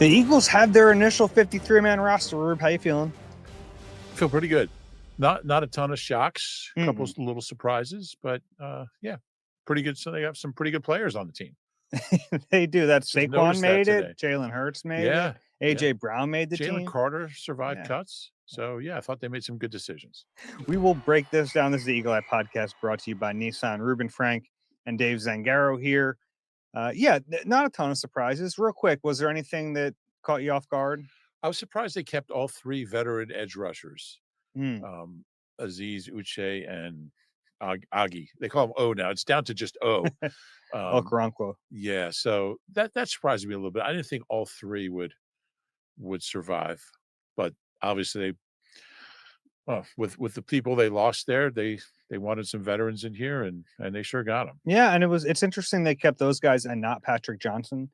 The Eagles have their initial 53-man roster. Rube, how you feeling? Feel pretty good. Not a ton of shocks, a couple Mm-mm. little surprises, but yeah, pretty good. So they have some pretty good players on the team. They do. That Just Saquon noticed that made it. today. Jalen Hurts made it. Yeah, yeah. A.J. Brown made the Jalen team. Carter survived Yeah. cuts. So yeah, I thought they made some good decisions. We will break this down. This is the Eagle Eye Podcast brought to you by Nissan. Reuben Frank and Dave Zangaro here. Not a ton of surprises. Real quick, was there anything that caught you off guard? I was surprised they kept all three veteran edge rushers, Hmm. Aziz, Uche, and Agi. They call him O now. It's down to just O. Um, Okoronkwo. yeah, so that surprised me a little bit. I didn't think all three would survive, but obviously with the people they lost there, they wanted some veterans in here, and they sure got them. Yeah, and it's interesting they kept those guys and not Patrick Johnson,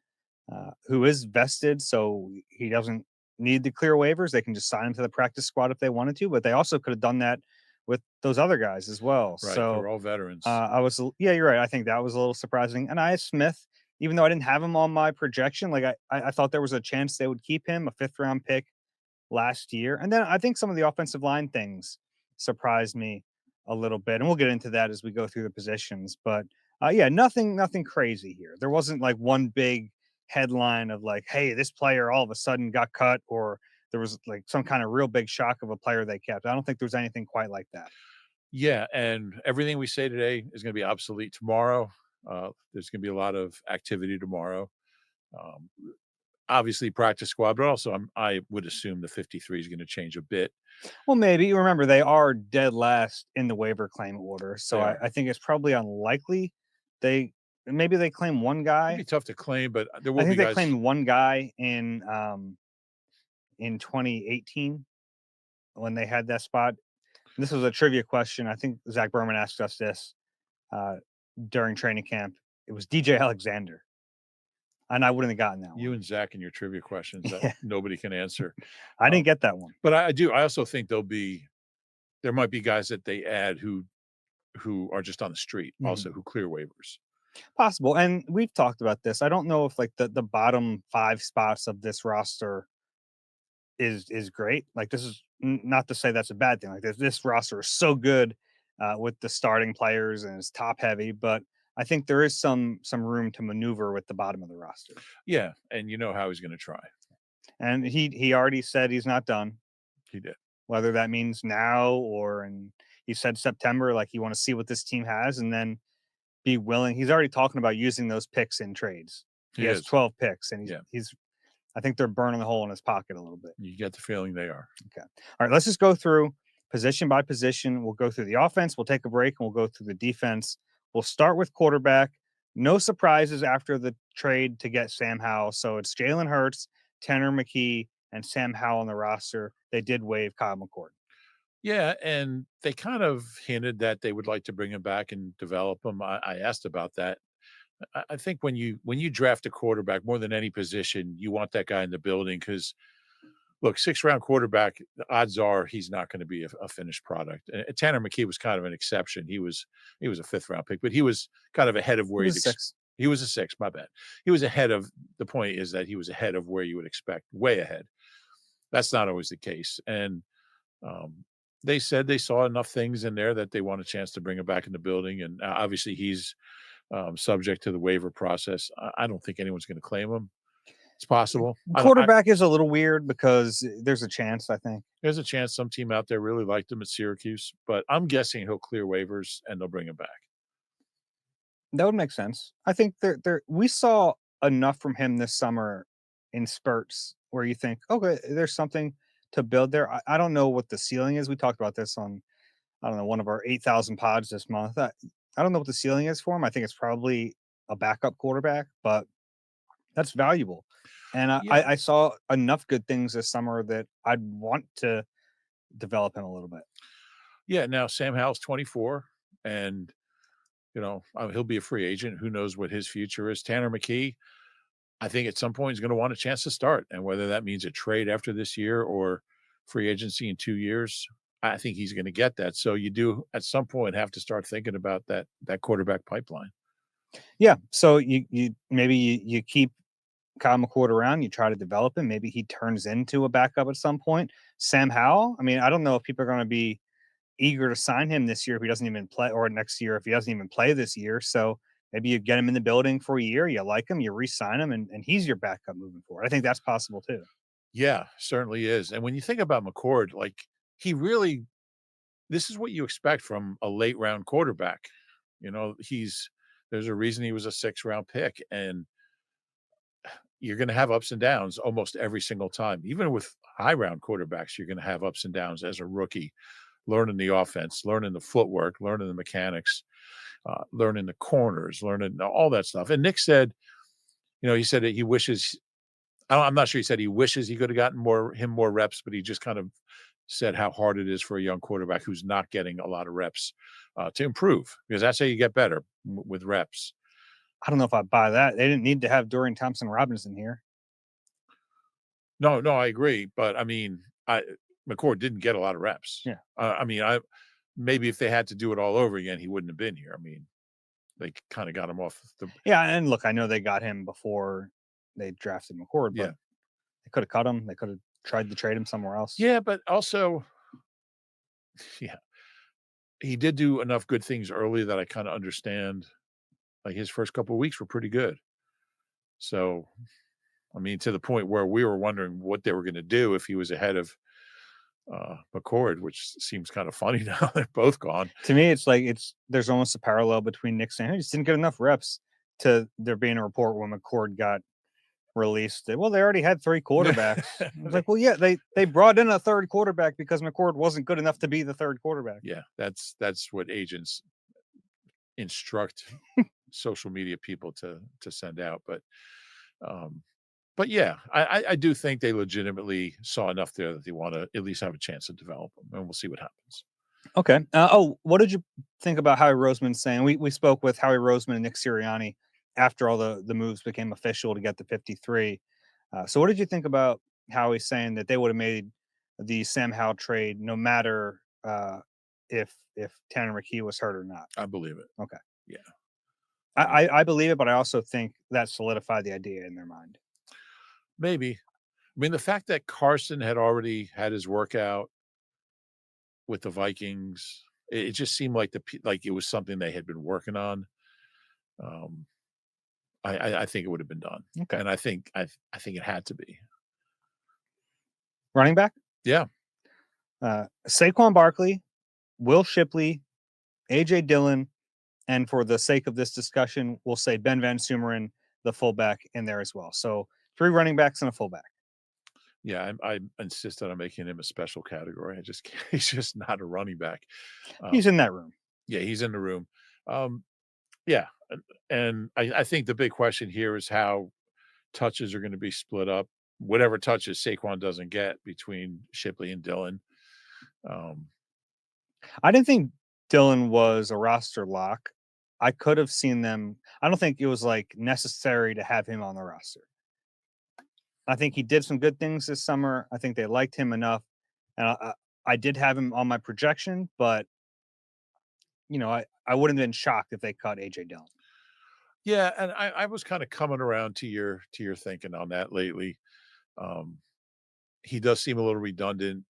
who is vested, so he doesn't need to clear waivers. They can just sign him to the practice squad if they wanted to, but they also could have done that with those other guys as well. Right, they So were all veterans. yeah, you're right. I think that was a little surprising. And I Smith, even though I didn't have him on my projection, like I thought there was a chance they would keep him, a 5th-round pick last year. And then I think some of the offensive line things surprised me a little bit, and we'll get into that as we go through the positions. But yeah, nothing crazy here. There wasn't like one big headline of like, hey, this player all of a sudden got cut, or there was like some kind of real big shock of a player they kept. I don't think there was anything quite like that. Yeah, and everything we say today is going to be obsolete tomorrow. There's going to be a lot of activity tomorrow. Um, Obviously, practice squad, but also I would assume the 53 is going to change a bit. Well, maybe remember they are dead last in the waiver claim order, so They are. I think it's probably unlikely maybe they claim one It'd guy. be tough to claim, but there I will be think they guys. claimed one guy in 2018 when they had that spot. This was a trivia question. I think Zach Berman asked us this uh, during training camp. It was DJ Alexander, and I wouldn't have gotten that You one. and Zach and your trivia questions that Yeah, nobody can answer. I didn't Um, get that one. but I do. I also think there might be guys that they add who are just on the street, Mhm. also who clear waivers. Possible, and we've talked about this. I don't know if like the bottom 5 spots of this roster is great. Like this is not to say that's a bad thing. Like this roster is so good with the starting players and it's top heavy, but I think there is some room to maneuver with the bottom of the roster. Yeah, and you know how he's going to try. And he already said he's not done, He did. whether that means now or and he said September, like you want to see what this team has and then be willing. He's already talking about using those picks in trades. He He has is. 12 picks and Yeah, he's I think they're burning a hole in his pocket a little bit. you get the feeling they are. Okay. All right. Let's just go through position by position. We'll go through the offense. We'll take a break and we'll go through the defense. We'll start with quarterback. No surprises after the trade to get Sam Howell. So it's Jalen Hurts, Tanner McKee, and Sam Howell on the roster. They did waive Kyle McCord. Yeah, and they kind of hinted that they would like to bring him back and develop him. I asked about that. I think when you draft a quarterback more than any position, you want that guy in the building because look, 6th-round quarterback, the odds are he's not going to be a finished product. And Tanner McKee was kind of an exception. He was a 5th-round pick, but he was kind of ahead of He where was 6. he was a 6, my bad. He was ahead of the point is that he was ahead of where you would expect, way ahead. That's not always the case. And um, they said they saw enough things in there that they want a chance to bring him back in the building. And obviously he's subject to the waiver process. I don't think anyone's going to claim him. It's possible. Quarterback is a little weird because there's a chance, I think. There's a chance some team out there really liked him at Syracuse, but I'm guessing he'll clear waivers and they'll bring him back. That would make sense. I think there we saw enough from him this summer in spurts where you think, okay, there's something to build there. I don't know what the ceiling is. We talked about this on, I don't know, one of our 8,000 pods this month. I don't know what the ceiling is for him. I think it's probably a backup quarterback, but that's valuable. And Yeah. I saw enough good things this summer that I'd want to develop him a little bit. Yeah. Now Sam Howell's 24 and he'll be a free agent. Who knows what his future is? Tanner McKee, I think at some point he's going to want a chance to start. And whether that means a trade after this year or free agency in 2 years, I think he's going to get that. So you do at some point have to start thinking about that quarterback pipeline. Yeah. So you maybe you keep Kyle McCord around, you try to develop him. Maybe he turns into a backup at some point. Sam Howell, I mean, I don't know if people are going to be eager to sign him this year if he doesn't even play, or next year if he doesn't even play this year. So maybe you get him in the building for a year, you like him, you re-sign him, and he's your backup moving forward. I think that's possible too. Yeah, certainly is. And when you think about McCord, like he really, this is what you expect from a late round quarterback. There's a reason he was a 6th round pick, and you're going to have ups and downs almost every single time. Even with high round quarterbacks, you're going to have ups and downs as a rookie, learning the offense, learning the footwork, learning the mechanics, learning the corners, learning all that stuff. And Nick said, he said that he wishes, I'm not sure he said he wishes he could have gotten more reps, but he just kind of said how hard it is for a young quarterback who's not getting a lot of reps to improve, because that's how you get better with reps. I don't know if I buy that. They didn't need to have Dorian Thompson Robinson here. No, no, I agree. But I mean, McCord didn't get a lot of reps. Yeah. I mean, maybe if they had to do it all over again, he wouldn't have been here. I mean, they kind of got him off the. Yeah, and look, I know they got him before they drafted McCord, but Yeah. they could have cut him. They could have tried to trade him somewhere else. Yeah, but also, yeah, he did do enough good things early that I kind of understand. Like his first couple of weeks were pretty good. So, I mean, to the point where we were wondering what they were going to do if he was ahead of McCord, which seems kind of funny now. They're both gone. To me, it's like there's almost a parallel between Nick saying he just didn't get enough reps to there being a report when McCord got released that, well, they already had 3 quarterbacks. I was like, well, yeah, they brought in a 3rd quarterback because McCord wasn't good enough to be the 3rd quarterback. Yeah, that's what agents instruct social media people to send out. Um, but yeah, I do think they legitimately saw enough there that they want to at least have a chance to develop them, and we'll see what happens. Okay. What did you think about Howie Roseman saying? We spoke with Howie Roseman and Nick Sirianni after all the moves became official to get the 53. So what did you think about Howie saying that they would have made the Sam Howell trade no matter if Tanner McKee was hurt or not? I believe it. Okay. Yeah. I believe it, but I also think that solidified the idea in their mind. Maybe. I mean, the fact that Carson had already had his workout with the Vikings, it just seemed like like it was something they had been working on. Um, I think it would have been done, Okay. and I think it had to be. Running back? Yeah, Saquon Barkley, Will Shipley, AJ Dillon, and for the sake of this discussion, we'll say Ben Van Sumeren, the fullback, in there as well. So 3 running backs and a fullback. yeah. I insisted on making him a special category. I just can't, he's just not a running back. He's in that room. Yeah, he's in the room. Um, yeah, and I think the big question here is how touches are going to be split up. Whatever touches Saquon doesn't get between Shipley and Dillon. Um, I didn't think Dillon was a roster lock. I could have seen them. I don't think it was like necessary to have him on the roster. I think he did some good things this summer. I think they liked him enough, and I did have him on my projection, but I wouldn't have been shocked if they cut AJ Dillon. yeah, and I was kind of coming around to your thinking on that lately. Um, he does seem a little redundant.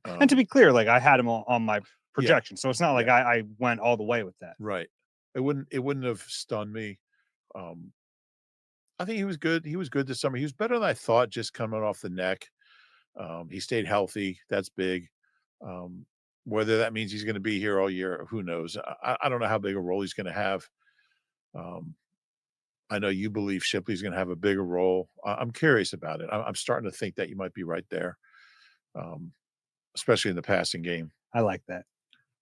And to Um, be clear, like I had him on my yeah, projection, so it's not like yeah, I went all the way with that. right. It wouldn't have stunned me. Um, I think he was good. He was good this summer. He was better than I thought, just coming off the neck. He stayed healthy. That's big. Um, whether that means he's going to be here all year, who knows? I don't know how big a role he's going to have. Um, I know you believe Shipley's going to have a bigger role. I'm curious about it. I'm starting to think that you might be right there, um, especially in the passing game. I like that.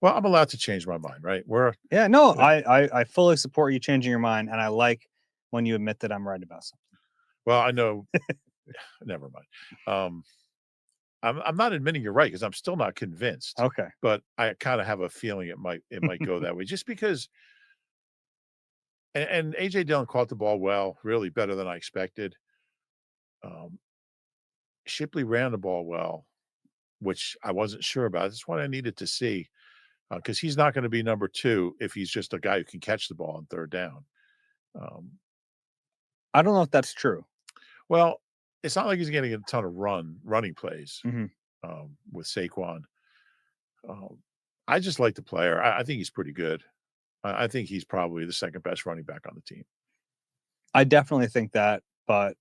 Well, I'm allowed to change my mind, right? Yeah, no, You know, I fully support you changing your mind, and I like when you admit that I'm right about something. well, I know. Never mind. Um, I'm not admitting you're right because I'm still not convinced, Okay. but I kind of have a feeling it might go that way, just because. And AJ Dillon caught the ball well, really better than I expected. Um, Shipley ran the ball well, which I wasn't sure about. That's what I needed to see, because he's not going to be number 2 if he's just a guy who can catch the ball on 3rd down. Um, I don't know if that's true. Well, it's not like he's getting a ton of running plays, Mhm. with Saquon. Um, I just like the player. I think he's pretty good. I think he's probably the second best running back on the team. I definitely think that, but,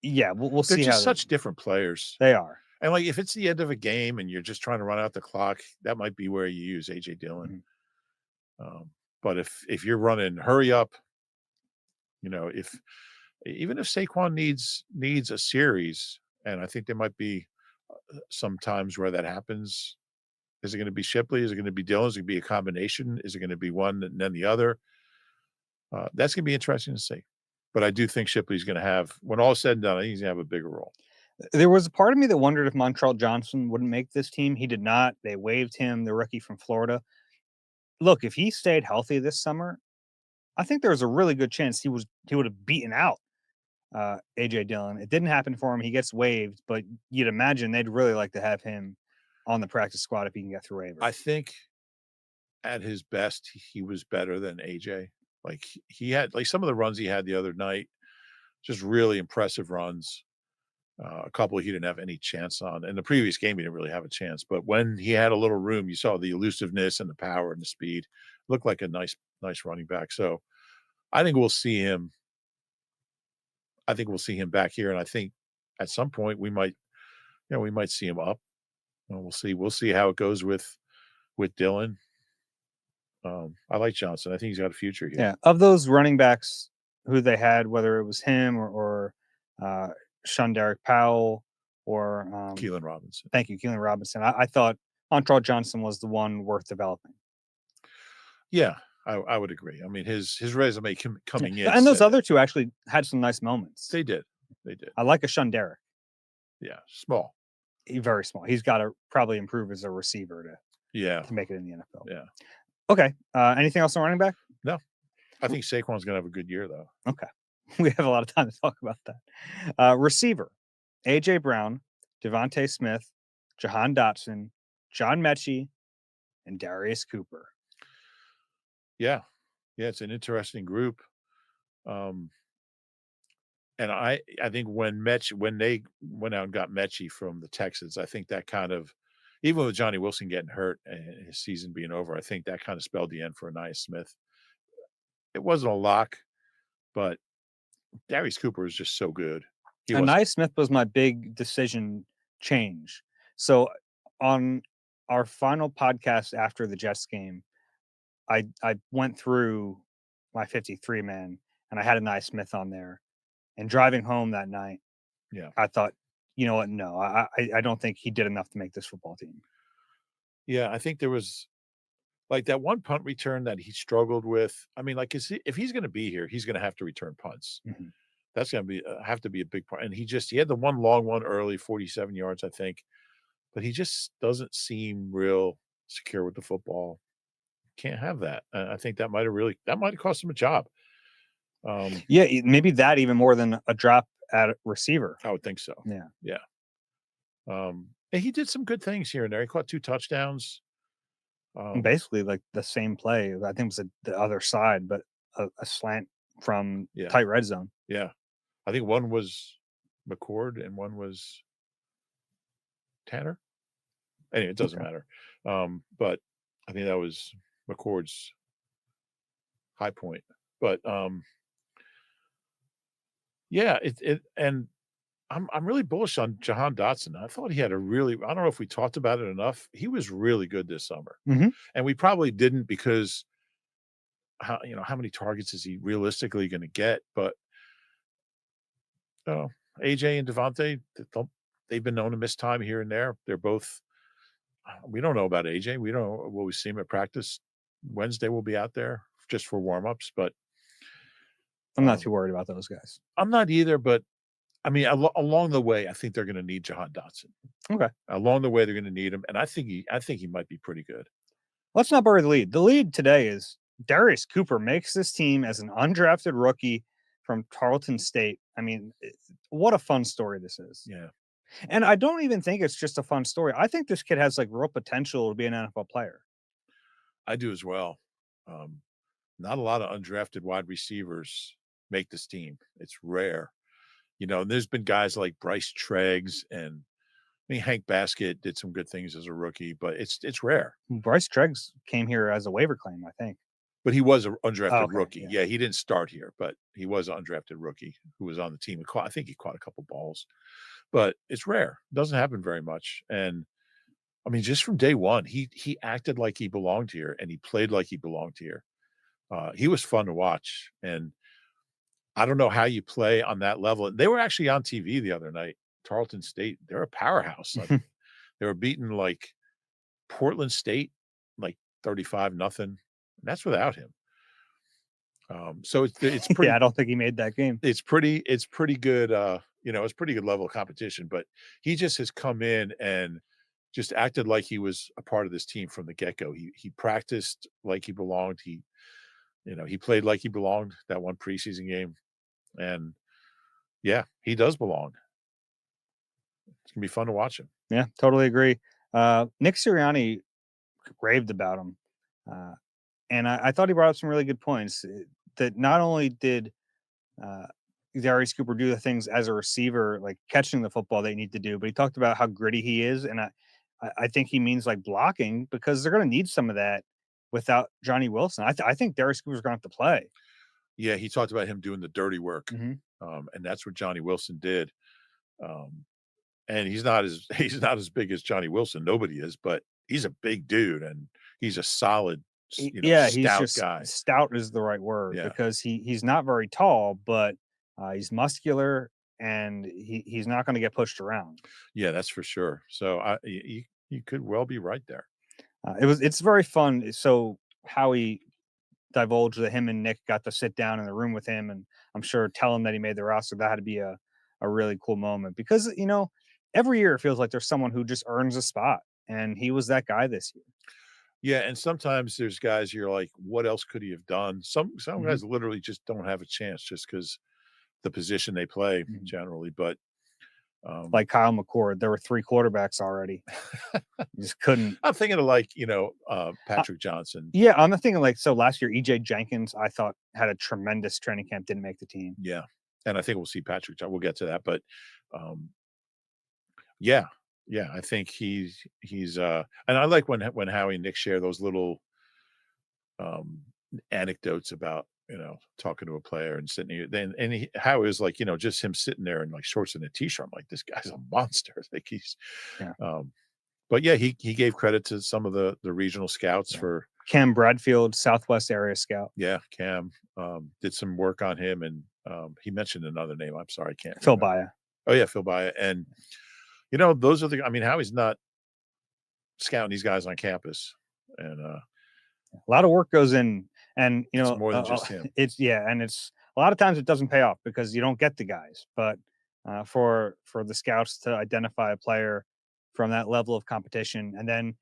yeah, we'll They're see just how such different players. they are. And, like, if it's the end of a game and you're just trying to run out the clock, that might be where you use AJ Dillon. Mhm. Um, but if you're running hurry up, if even if Saquon needs a series, and I think there might be some times where that happens. Is it going to be Shipley? Is it going to be Dillon? Is it going to be a combination? Is it going to be one and then the other? That's going to be interesting to see. But I do think Shipley's going to have, when all is said and done, I think he's going to have a bigger role. There was a part of me that wondered if Montreal Johnson wouldn't make this team. He did not. They waived him, the rookie from Florida. Look, if he stayed healthy this summer, I think there was a really good chance he would have beaten out AJ Dillon. It didn't happen for him. He gets waived, but you'd imagine they'd really like to have him on the practice squad if he can get through waiver. I think at his best, he was better than AJ. Like he had like some of the runs he had the other night, just really impressive runs. A couple he didn't have any chance on. In the previous game, he didn't really have a chance. But when he had a little room, you saw the elusiveness and the power and the speed. Looked like a nice running back. So I think we'll see him. I think we'll see him back here, and I think at some point we might see him up. We'll see. We'll see how it goes with Dylan. I like Johnson. I think he's got a future here. Yeah, of those running backs who they had, whether it was him or uh, Sean Derek Powell or Keelan Robinson. thank you, Keelan Robinson. I thought Montreal Johnson was the one worth developing. Yeah, I would agree. I mean, his resume coming in, And those said other that. two actually had some nice moments. They did, they did. I like a Sean Derek. Yeah, small. He's very small. He's got to probably improve as a receiver Yeah, to make it in the NFL. yeah. Okay. Anything else on running back? No, I think Saquon's gonna have a good year though. Okay. We have a lot of time to talk about that. Receiver AJ Brown, Devontae Smith, Jahan Dotson, John Mechie, and Darius Cooper. Yeah, yeah. It's an interesting group. Um, and I think when they went out and got Mechie from the Texans, I think that kind of, even with Johnny Wilson getting hurt and his season being over, I think that kind of spelled the end for Anais Smith. It wasn't a lock, but Darius Cooper is just so good. He And was Nye Smith was my big decision change. So on our final podcast after the Jets game, I went through my 53 man and I had a Nye Smith on there. And driving home that night, yeah. I thought, you know what? No, I don't think he did enough to make this football team. Yeah, I think there was like that one punt return that he struggled with. I mean, like, if he's gonna be here, he's gonna have to return punts. Mhm. That's gonna be have to be a big part. And he had the one long one early, 47 yards, I think, but he just doesn't seem real secure with the football. Can't have that. I think that might have cost him a job. Yeah, maybe that even more than a drop at receiver. I would think so. Yeah. Yeah. And he did some good things here and there. He caught 2 touchdowns. Um, Basically, like the same play. I think it was the other side, but a slant from yeah, tight red zone. yeah. I think one was McCord and one was Tanner. Anyway, it doesn't Okay. matter. But I think that was McCord's high point. But yeah, and I'm really bullish on Jahan Dotson. I thought he had a really, I don't know if we talked about it enough. He was really good this summer. Mhm. And we probably didn't because how many targets is he realistically going to get? But uh, AJ and Devontae, they've been known to miss time here and there. They're both. We don't know about AJ. We don't know. Will we see him at practice? Wednesday we'll be out there just for warm-ups, but I'm not um, too worried about those guys. I'm not either. But I mean, along the way, I think they're going to need Jahan Dotson. Okay. Along the way, they're going to need him, and I think he might be pretty good. Let's not bury the lead. The lead today is Darius Cooper makes this team as an undrafted rookie from Tarleton State. I mean, what a fun story this is. Yeah, And I don't even think it's just a fun story. I think this kid has like real potential to be an NFL player. I do as well. Um, Not a lot of undrafted wide receivers make this team. It's rare. And there's been guys like Bryce Treggs, and I mean Hank Baskett did some good things as a rookie, but it's rare. Bryce Treggs came here as a waiver claim, I think. But he was an Oh, undrafted okay, rookie. yeah. Yeah, he didn't start here, but he was an undrafted rookie who was on the team. I think he caught a couple balls, but it's rare. Doesn't happen very much. And I mean, just from day one, he acted like he belonged here, and he played like he belonged here. He was fun to watch, and I don't know how you play on that level. They were actually on TV the other night. Tarleton State, they're a powerhouse. They were beating like Portland State, like 35-0. That's without him. So it's Yeah, pretty I don't think he made that game. it's pretty good. It's pretty good level of competition. But he just has come in and just acted like he was a part of this team from the get go. He practiced like he belonged. He played like he belonged that one preseason game, and yeah, he does belong. It's gonna be fun to watch him. Yeah, totally agree. Nick Sirianni raved about him. Uh, and I thought he brought up some really good points. That not only did uh, Darius Cooper do the things as a receiver, like catching the football they need to do, but he talked about how gritty he is, and I think he means like blocking because they're going to need some of that without Johnny Wilson. I think Darius Cooper's going to have to play. Yeah, he talked about him doing the dirty work, Mm-hmm. and that's what Johnny Wilson did. Um, and he's not as big as Johnny Wilson. Nobody is, but he's a big dude, and he's a solid, Yeah, he's stout just guy. stout is the right word Yeah, because he's not very tall, but he's muscular and he's not going to get pushed around. yeah, that's for sure. So you could well be right there. It's very fun. So Howie divulged that him and Nick got to sit down in the room with him, and I'm sure tell him that he made the roster. That had to be a really cool moment because every year it feels like there's someone who just earns a spot, and he was that guy this year. Yeah, and sometimes there's guys you're like, what else could he have done? Some Mhm, guys literally just don't have a chance just because the position they play mhm. generally. But um, Like Kyle McCord, there were three quarterbacks already. You just couldn't. I'm thinking of like Uh, Patrick Johnson. yeah, I'm not thinking like so. Last year, EJ Jenkins, I thought had a tremendous training camp, didn't make the team. Yeah, and I think we'll see Patrick. We'll get to that, but um, yeah, yeah, I think he's and I like when Howie and Nick share those little um, anecdotes about talking to a player and sitting here. Then and Howie is like just him sitting there in like shorts and a t-shirt. I'm like, this guy's a monster. Like he's, Yeah, um, but yeah, he gave credit to some of the regional scouts yeah. for Cam Bradfield, Southwest area scout. yeah Cam did some work on him and he mentioned another name. I'm sorry, I can't Phil remember. Baya. Oh yeah, Phil Baya. And those are the. I mean, Howie's not scouting these guys on campus, and A lot of work goes in, and it's more than just him. it's yeah, and it's a lot of times it doesn't pay off because you don't get the guys. But for the scouts to identify a player from that level of competition, and then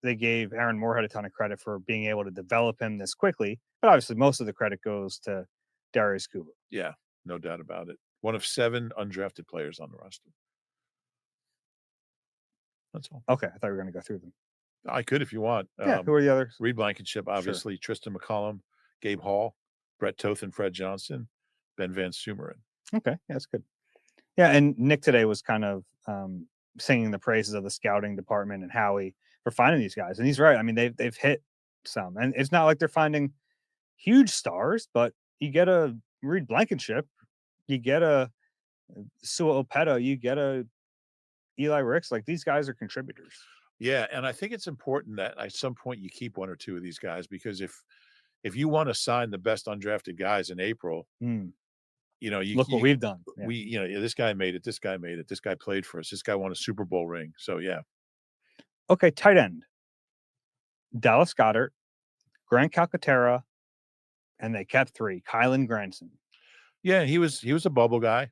they gave Aaron Moorhead a ton of credit for being able to develop him this quickly. But obviously, most of the credit goes to Darius Cooper. Yeah, no doubt about it. One of 7 undrafted players on the roster. That's all. Okay, I thought we were going to go through them. I could if you want. Yeah, who are the others? Reed Blankenship, Sure. obviously, Tristan McCollum, Gabe Hall, Brett Toth and Fred Johnson, Ben Van Sumeren. Okay, yeah, that's good. Yeah, and Nick today was kind of singing the praises of the scouting department and Howie for finding these guys, and he's right. I mean, they've hit some, and it's not like they're finding huge stars, but you get a Reed Blankenship, you get a Sua Opeta, you get a Eli Ricks. Like these guys are contributors. Yeah, and I think it's important that at some point you keep 1 or 2 of these guys because if you wanna sign the best undrafted guys in April, Hmm. Look what you we've done. Yeah. we yeah, this guy made it, this guy made it, this guy played for us, this guy won a Super Bowl ring. So, yeah. Okay, tight end. Dallas Goddard, Grant Calcaterra, and they kept three. Kylan Granson. Yeah, he was a bubble guy,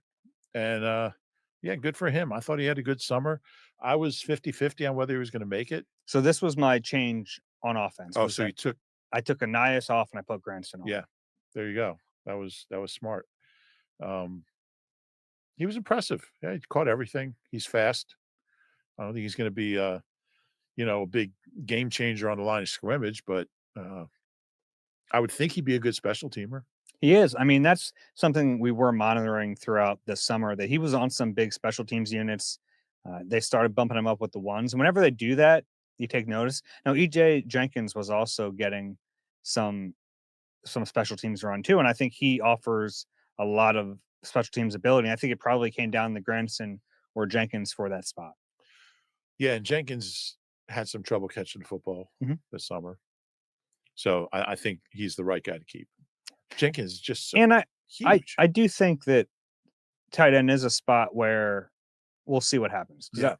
and, yeah, good for him. I thought he had a good summer. I was 50-50 on whether he was gonna make it. So this was my change on offense. Oh, Was so that you took I took Anias off and I put Granson on. yeah, there you go. That was smart. Um, he was impressive. Yeah, he caught everything. He's fast. I don't think he's gonna be, a big game changer on the line of scrimmage, but, I would think he'd be a good special teamer. He is. I mean, that's something we were monitoring throughout the summer that he was on some big special teams units. They started bumping him up with the ones. And whenever they do that, you take notice. Now, EJ Jenkins was also getting some some special teams run too, and I think he offers a lot of special teams ability. I think it probably came down to Granson or Jenkins for that spot. Yeah, and Jenkins had some trouble catching the football Mhm. this summer, so I think he's the right guy to keep. Jenkins is just so And huge. I do think that tight end is a spot where we'll see what happens because Yeah,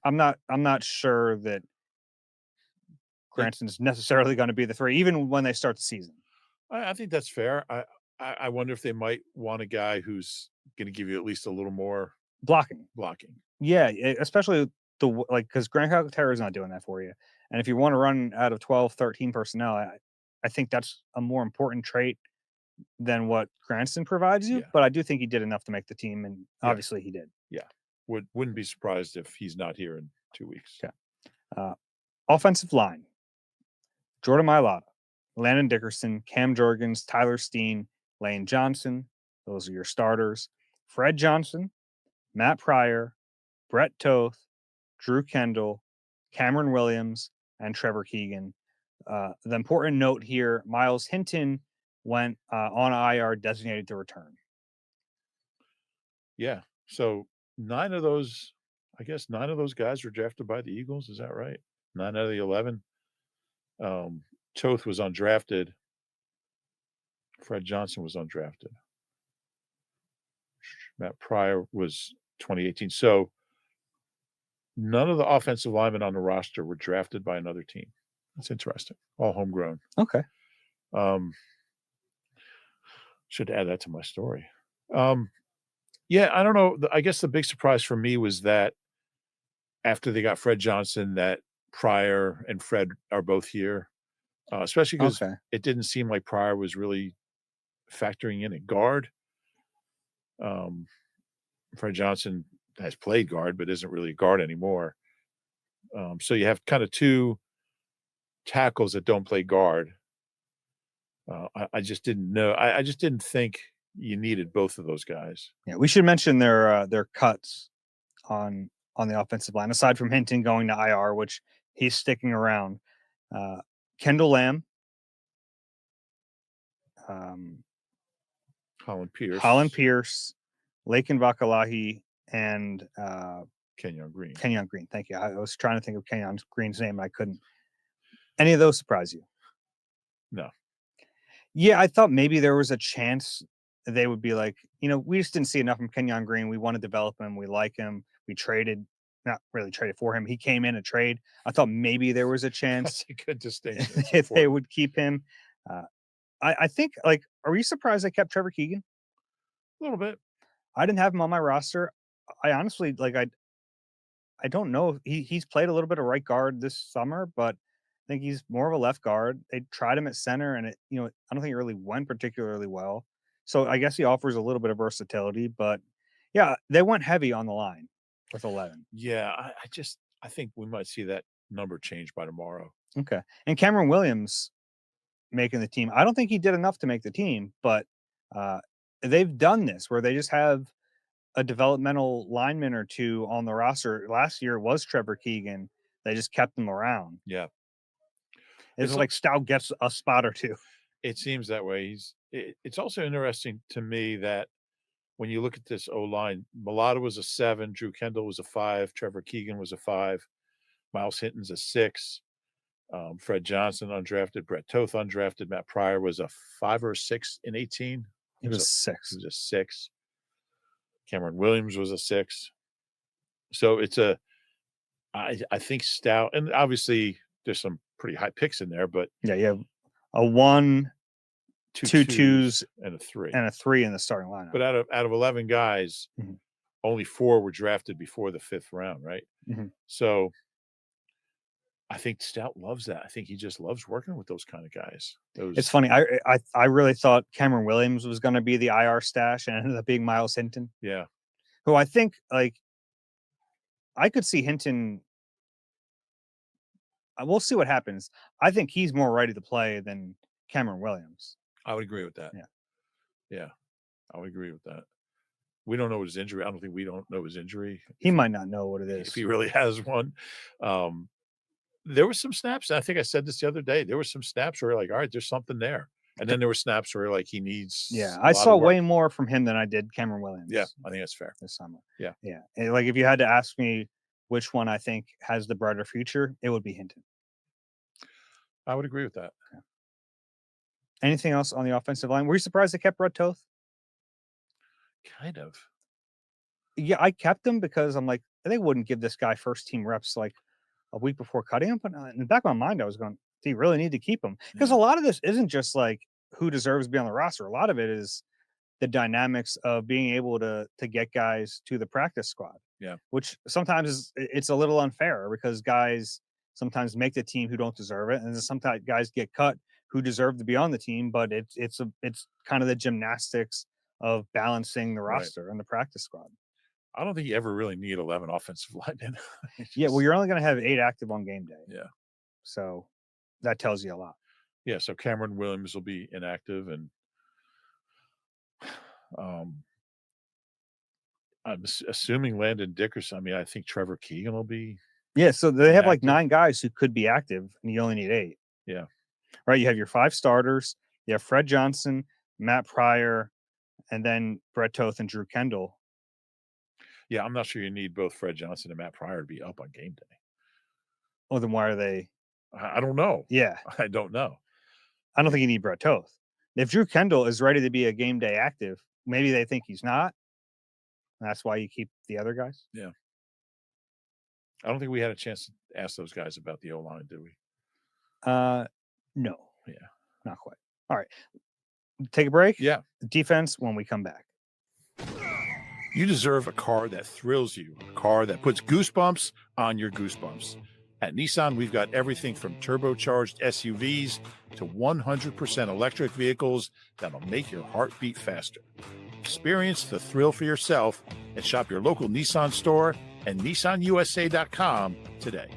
I'm not sure that they Granson's necessarily going to be the three, even when they start the season. I think that's fair. I wonder if they might want a guy who's gonna give you at least a little more Blocking, blocking. yeah, especially like because Grant Calcaterra is not doing that for you. And if you want to run out of 12, 13 personnel, I think that's a more important trait than what Granson provides you. Yeah, But I do think he did enough to make the team, and yeah, obviously he did. yeah. Wouldn't be surprised if he's not here in 2 weeks. Okay. Uh, Offensive line: Jordan Mailata, Landon Dickerson, Cam Jorgens, Tyler Steen, Lane Johnson. Those are your starters. Fred Johnson, Matt Pryor, Brett Toth, Drew Kendall, Cameron Williams, and Trevor Keegan. The important note here: Miles Hinton went on IR, designated to return. Yeah, so 9 of those I guess 9 of those guys were drafted by the Eagles, is that right? 9 out of the 11? Um, Toth was undrafted. Fred Johnson was undrafted. Matt Pryor was 2018. So none of the offensive linemen on the roster were drafted by another team. That's interesting. All homegrown. Okay. Um, should add that to my story. Um, yeah, I don't know. I guess the big surprise for me was that after they got Fred Johnson, that Pryor and Fred are both here, especially because Okay. it didn't seem like Pryor was really factoring in at guard. Um, Fred Johnson has played guard, but isn't really a guard anymore. So you have kind of two tackles that don't play guard. I just didn't know. I just didn't think you needed both of those guys. Yeah, we should mention their cuts on the offensive line, aside from Hinton going to IR, which he's sticking around. Uh, Kendall Lamb, um, Colin Holland Pierce, Pierce, Lakin Vakalahi, and Kenyon Green. Kenyon Green. Thank you. I was trying to think of Kenyon Green's name. I couldn't. Any of those surprise you? No, Yeah, I thought maybe there was a chance they would be like, we just didn't see enough from Kenyon Green. We want to develop him. We like him. We traded, not really traded for him. He came in a trade. I thought maybe there was a chance that's a good distinction. It's if they important. would keep him. Uh, I think, are you surprised I kept Trevor Keegan? A little bit. I didn't have him on my roster. I honestly, I don't know. He's played a little bit of right guard this summer, but I think he's more of a left guard. They tried him at center, and I don't think it really went particularly well. So I guess he offers a little bit of versatility, but yeah, they went heavy on the line with 11. Yeah, I think we might see that number change by tomorrow. Okay, and Cameron Williams making the team. I don't think he did enough to make the team, but uh, they've done this where they just have a developmental lineman or two on the roster. Last year it was Trevor Keegan. They just kept him around. Yeah, It's it's like Stout gets a spot or two. it seems that way. It's also interesting to me that when you look at this O line, Mulatto was a 7, Drew Kendall was a 5, Trevor Keegan was a 5, Miles Hinton's a 6, Fred Johnson undrafted, Brett Toth undrafted, Matt Pryor was a 5 or a 6 in 18. It was He 6. was a 6. Cameron Williams was a 6. So it's a I think Stout, and obviously there's some pretty high picks in there, but Yeah, you have a 1, 2 2 twos twos, and a 3. and a 3 in the starting lineup. But out of 11 guys, Mhm, only 4 were drafted before the 5th round, right? mhm. So I think Stout loves that. I think he just loves working with those kind of guys. It's Those funny. I really thought Cameron Williams was going to be the IR stash, and it ended up being Miles Hinton, yeah. who I think I could see Hinton. We'll see what happens. I think he's more ready to play than Cameron Williams. I would agree with that. Yeah. Yeah, I would agree with that. We don't know his injury. I don't think we don't know his injury He might not know what it if he is. really has one. Um, there were some snaps, and I think I said this the other day. There were some snaps where you're like, all right, there's something there. And then there were snaps where like he Yeah, needs a I lot of saw work. way more from him than I did Cameron Yeah, Williams I think that's fair. this summer. Yeah, Yeah, and, like, if you had to ask me which one I think has the brighter future, it would be Hinton. I would agree with that. Yeah. Anything else on the offensive line? Were you surprised they kept Red Toth? Kind of. Yeah, I kept him because I'm like, they wouldn't give this guy first team reps like a week before cutting him. But in the back of my mind, I was going, do you really need to keep him? Because a Yeah, lot of this isn't just like who deserves to be on the roster. A lot of it is the dynamics of being able to get guys to the practice squad, yeah, which sometimes it's a little unfair because guys sometimes make the team who don't deserve it, and then sometimes guys get cut who deserve to be on the team. But it's kind of the gymnastics of balancing the right. roster and the practice squad. I don't think you ever really need 11 offensive linemen. It Yeah, well, just you're only going to have 8 active on game day, yeah. so that tells you a lot. Yeah, so Cameron Williams will be inactive, and, um, I'm assuming Landon Dickerson. I mean, I think Trevor Keegan will be Yeah, so they have like inactive. 9 guys who could be active, and you only need 8. Yeah. Right? You have your 5 starters. You have Fred Johnson, Matt Pryor, and then Brett Toth and Drew Kendall. Yeah, I'm not sure you need both Fred Johnson and Matt Pryor to be up on game day. Oh, then why are they? I don't know. Yeah, I don't know. I don't Yeah, think you need Brett Toth. If Drew Kendall is ready to be a game day active, maybe they think he's not. That's why you keep the other guys. yeah. I don't think we had a chance to ask those guys about the O-line, did we? Uh, no, Yeah. not quite. All right, take a break. Yeah. Defense when we come back. You deserve a car that thrills you, a car that puts goosebumps on your goosebumps. At Nissan, we've got everything from turbocharged SUVs to 100% electric vehicles that'll make your heart beat faster. Experience the thrill for yourself and shop your local Nissan store and nissanusa.com today.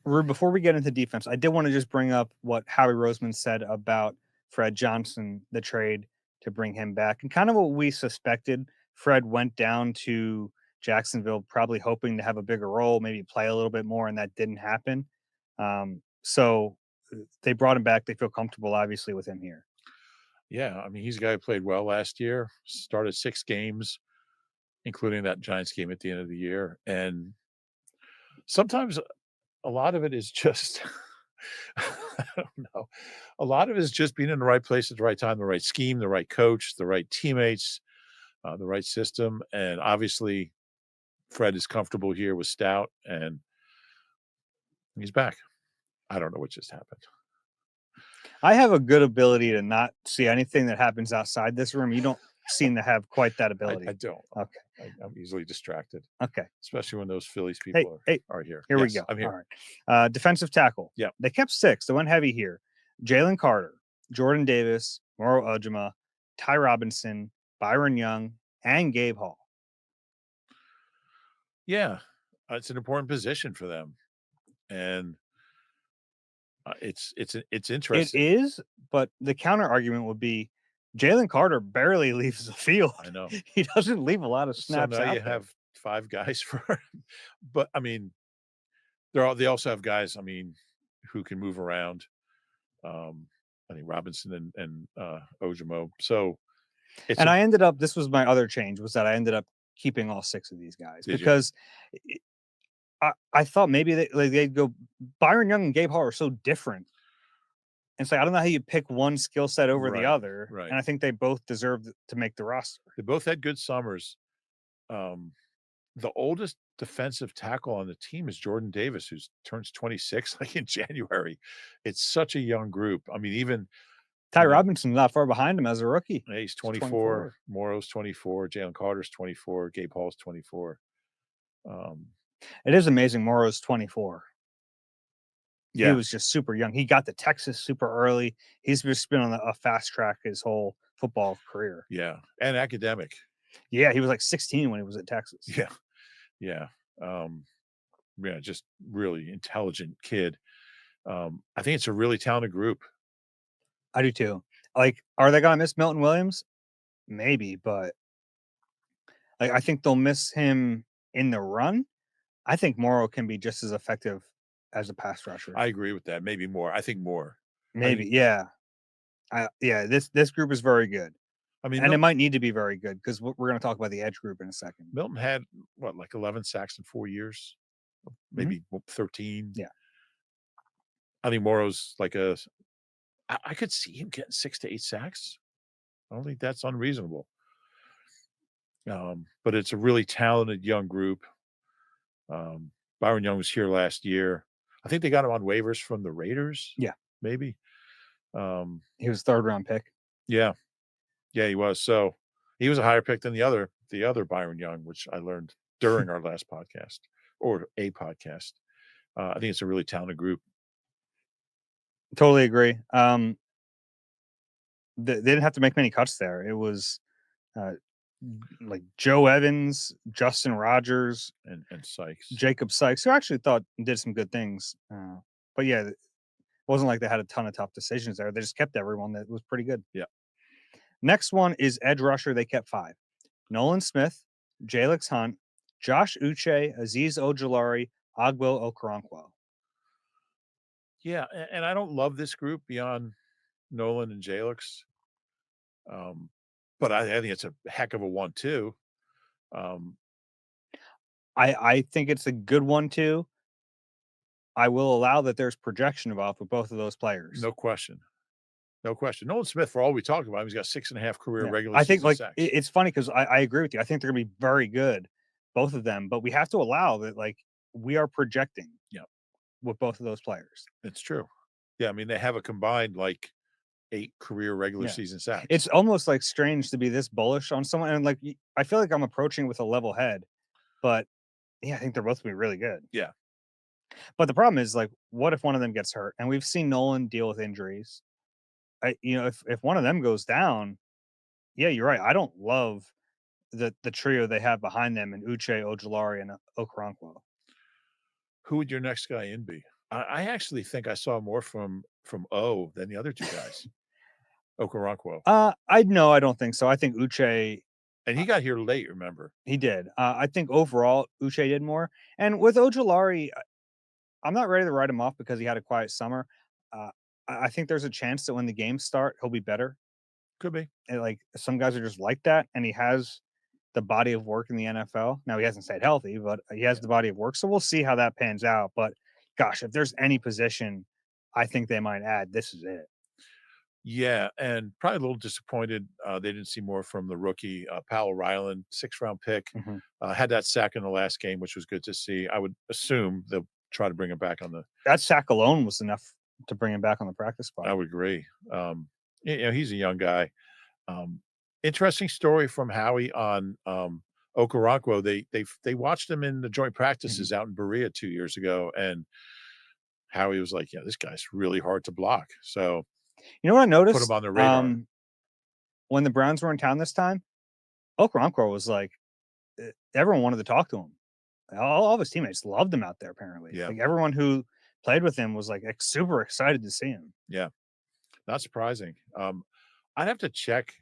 Rube, before we get into defense, I did want to just bring up what Howie Roseman said about Fred Johnson, the trade to bring him back, and kind of what we suspected. Fred went down to Jacksonville, probably hoping to have a bigger role, maybe play a little bit more, and that didn't happen. So they brought him back. They feel comfortable, obviously, with him here. Yeah, I mean, he's a guy who played well last year, started 6 games, including that Giants game at the end of the year. And sometimes a lot of it is just I don't know. A lot of it is just being in the right place at the right time, the right scheme, the right coach, the right teammates, the right system. And obviously, Fred is comfortable here with Stout, and he's back. I don't know what just happened. I have a good ability to not see anything that happens outside this room. You don't seem to have quite that I ability. don't. Okay. I'm easily distracted, Okay. especially when those Phillies Hey, people hey, are here. here we Yes, go. I'm All here. right. Defensive tackle. Yeah. They kept 6. They went heavy here. Jalen Carter, Jordan Davis, Moro Ujima, Ty Robinson, Byron Young, and Gabe Hall. Yeah. It's an important position for them. And it's It interesting. is, but the counter argument would be Jalen Carter barely leaves the field. I know. He doesn't leave a lot of So snaps now you out there. have 5 guys for him. But, I mean, they also have guys, I mean, who can move around. I think Robinson and Ojimo. So it's And a I ended up, this was my other change, was that I ended up keeping all 6 of these guys did you? because I thought maybe they'd go Byron Young and Gabe Hall are so different. And so I don't know how you pick one skill set over the Right, other. right. And I think they both deserve to make the roster. They both had good summers. Um, the oldest defensive tackle on the team is Jordan Davis, who turns 26 like in January. It's such a young group. I mean, even Ty I mean, Robinson's not far behind him as a rookie. he's He's 24, 24. Morrow's 24, Jalen Carter's 24, Gabe Hall's 24. Um, It is amazing. Morrow's 24. He yeah, was just super young. He got to Texas super early. He's just been on a fast track his whole football career. yeah, and academic. Yeah, he was like 16 when he was at Texas. Yeah, yeah, um, yeah, just really intelligent kid. I think it's a really talented group. I do too. Like, are they gonna miss Milton Williams? Maybe, but, like, I think they'll miss him in the run. I think Morrow can be just as effective as a pass rusher. I agree with that. Maybe more. I think more. I Maybe, think yeah. Yeah, this group is very good, I mean, and it might need to be very good because we're gonna talk about the edge group in a second. Milton had what, like 11 sacks in 4 years? Mhm. Maybe 13. Yeah, I think Morrow's like a I could see him getting 6 to 8 sacks. I don't think that's unreasonable. But it's a really talented young group. Um, Byron Young was here last year. I think they got him on waivers from the Raiders, yeah. maybe. Um, He was third round pick. yeah, yeah, he was. So he was a higher pick than the other Byron Young, which I learned during our last podcast or a podcast. I think it's a really talented group. Totally agree. They didn't have to make many cuts there. It was uh, like Joe Evans, Justin Rogers, And Sykes. Jacob Sykes, who I actually thought did some good things. But yeah, it wasn't like they had a ton of tough decisions there. They just kept everyone that was pretty good. Yeah. Next one is edge rusher. They kept five: Nolan Smith, Jalix Hunt, Josh Uche, Aziz Ojulari, Agbo Okoronkwo. Yeah, and I don't love this group beyond Nolan and Jalix. Um, but I think it's a heck of a one too. Um, I think it's a good one too. I will allow that there's projection involved with both of those players. no question. No question. Nolan Smith, for all we talk about him, he's got 6.5 career Yeah, regular I think season like sacks. it's funny because I agree with you. I think they're gonna be very good, both of them. But we have to allow that like we are projecting Yeah, with both of those players. it's true. Yeah, I mean, they have a combined like 8 career regular Yeah. season sacks. It's almost like strange to be this bullish on someone, and like I feel like I'm approaching with a level head, but yeah, I think they're both gonna be really good. Yeah. But the problem is like, what if one of them gets hurt? And we've seen Nolan deal with injuries. If one of them goes down, yeah, you're right. I don't love the trio they have behind them in Uche, Ojulari, and Okoronkwo. Who would your next guy in be? I actually think I saw more from O than the other 2 guys. Okoronkwo. I no, I don't think so. I think Uche And he got here late, remember? he did. I think overall Uche did more. And with Ojulari, I'm not ready to write him off because he had a quiet summer. Uh, I think there's a chance that when the games start, he'll be better. Could be. And like some guys are just like that, and he has the body of work in the NFL. Now he hasn't stayed healthy, but he has Yeah. the body of work. So we'll see how that pans out. But gosh, if there's any position I think they might add, this is it. Yeah, and probably a little disappointed, they didn't see more from the rookie, Powell Ryland, 6th-round pick, Mhm. had that sack in the last game, which was good to see. I would assume they'll try to bring him back on the That sack alone was enough to bring him back on the practice I squad. would agree. He's a young guy. Um, Interesting story from Howie on, Okoronkwo. They watched him in the joint Mhm. practices out in Berea 2 years ago, and Howie was like, "Yeah, this guy's really hard to block." So, You know what I put him noticed? on the radar. When the Browns were in town this time, Okoronkwo was like, everyone wanted to talk to him. All of his teammates loved him out there. Apparently, Yeah, like everyone who played with him was like super excited to see him. yeah, not surprising. I'd have to check.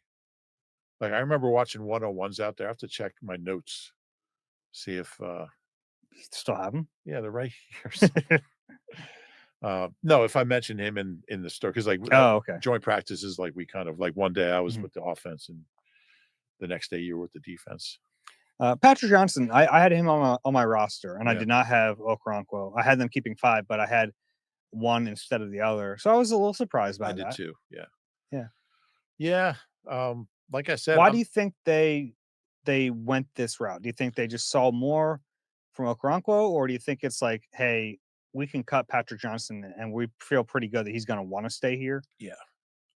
Like, I remember watching one-on-ones out there. I have to check my notes, see if, Still have him. yeah, they're right here. No, if I mentioned him in the store, because like, Oh, okay. joint practices, like, we kind of like, one day I was Mhm. with the offense, and the next day you were with the defense. Patrick Johnson, I had him on my roster, and I Yeah, did not have Okoronkwo. I had them keeping five, but I had one instead of the other, so I was a little surprised I by did that. too. Yeah. Yeah. Yeah, like I said, Why do you think they went this route? Do you think they just saw more from Okoronkwo, or do you think it's like, hey, we can cut Patrick Johnson, and we feel pretty good that he's going to want to stay here? yeah,